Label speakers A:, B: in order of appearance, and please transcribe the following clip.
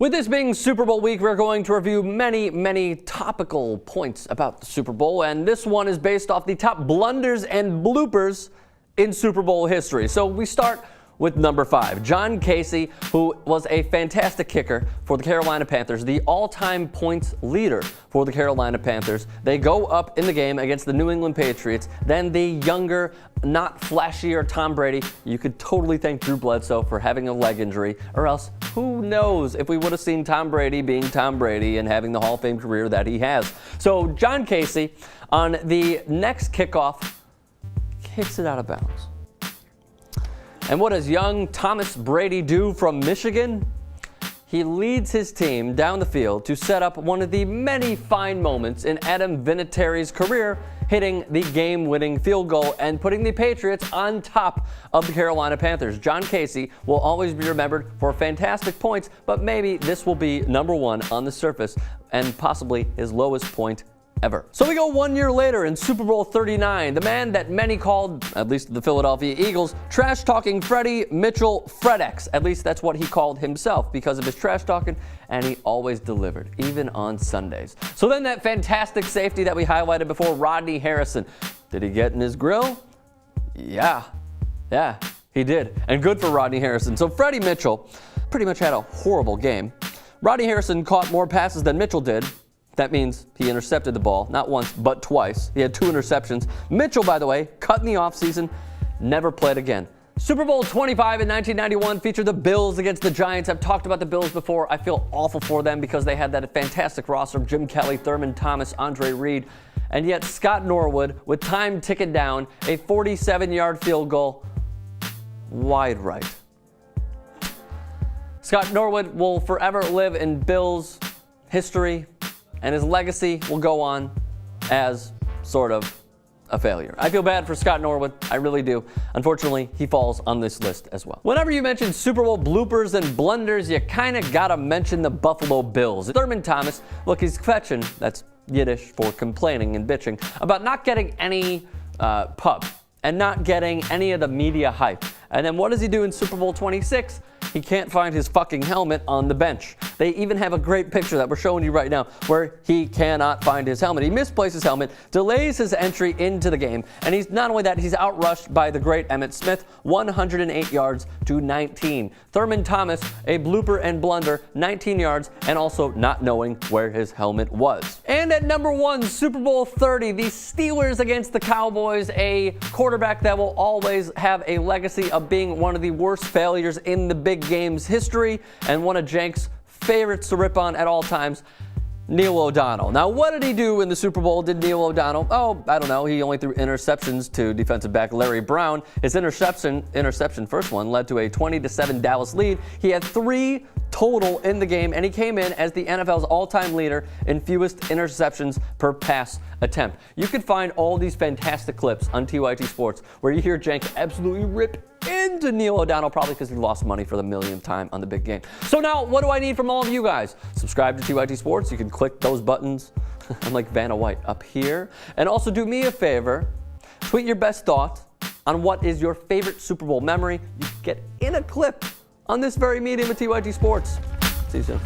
A: With this being Super Bowl week, we're going to review many topical points about the Super Bowl, and this one is based off the top blunders and bloopers in Super Bowl history. So we start with number 5, John Casey, who was a fantastic kicker for the Carolina Panthers, the all-time points leader for the Carolina Panthers. They go up in the game against the New England Patriots. Then the younger, not flashier Tom Brady. You could totally thank Drew Bledsoe for having a leg injury, or else who knows if we would have seen Tom Brady being Tom Brady and having the Hall of Fame career that he has. So John Casey, on the next kickoff, kicks it out of bounds. And what does young Thomas Brady do from Michigan? He leads his team down the field to set up one of the many fine moments in Adam Vinatieri's career, hitting the game-winning field goal and putting the Patriots on top of the Carolina Panthers. John Casey will always be remembered for fantastic points, but maybe this will be number 1 on the surface and possibly his lowest point ever. So we go 1 year later in Super Bowl 39, the man that many called, at least the Philadelphia Eagles, trash-talking Freddie Mitchell FredEx. At least that's what he called himself because of his trash-talking, and he always delivered, even on Sundays. So then that fantastic safety that we highlighted before, Rodney Harrison, did he get in his grill? Yeah, he did. And good for Rodney Harrison. So Freddie Mitchell pretty much had a horrible game. Rodney Harrison caught more passes than Mitchell did. That means he intercepted the ball, not once, but twice. He had 2 interceptions. Mitchell, by the way, cut in the offseason, never played again. Super Bowl 25 in 1991 featured the Bills against the Giants. I've talked about the Bills before. I feel awful for them because they had that fantastic roster of Jim Kelly, Thurman Thomas, Andre Reed, and yet Scott Norwood, with time ticking down, a 47-yard field goal, wide right. Scott Norwood will forever live in Bills history, and his legacy will go on as sort of a failure. I feel bad for Scott Norwood. I really do. Unfortunately, he falls on this list as well. Whenever you mention Super Bowl bloopers and blunders, you kind of got to mention the Buffalo Bills. Thurman Thomas, look, he's fetching, that's Yiddish for complaining and bitching, about not getting any pub and not getting any of the media hype. And then what does he do in Super Bowl 26? He can't find his fucking helmet on the bench. They even have a great picture that we're showing you right now where he cannot find his helmet. He misplaced his helmet, delays his entry into the game, and he's not only that, he's outrushed by the great Emmitt Smith, 108 yards to 19. Thurman Thomas, a blooper and blunder, 19 yards, and also not knowing where his helmet was. And at number 1, Super Bowl 30, the Steelers against the Cowboys, a quarterback that will always have a legacy of being one of the worst failures in the big game's history and one of Jank's favorites to rip on at all times, Neil O'Donnell. Now, what did he do in the Super Bowl? Did Neil O'Donnell? Oh, I don't know. He only threw interceptions to defensive back Larry Brown. His interception, first one, led to a 20-7 Dallas lead. He had 3 total in the game, and he came in as the NFL's all-time leader in fewest interceptions per pass attempt. You can find all these fantastic clips on TYT Sports where you hear Jank absolutely rip into Neil O'Donnell, probably because he lost money for the millionth time on the big game. So now, what do I need from all of you guys? Subscribe to TYT Sports. You can click those buttons, unlike Vanna White, up here. And also do me a favor, tweet your best thought on what is your favorite Super Bowl memory. You can get in a clip on this very medium at TYT Sports. See you soon.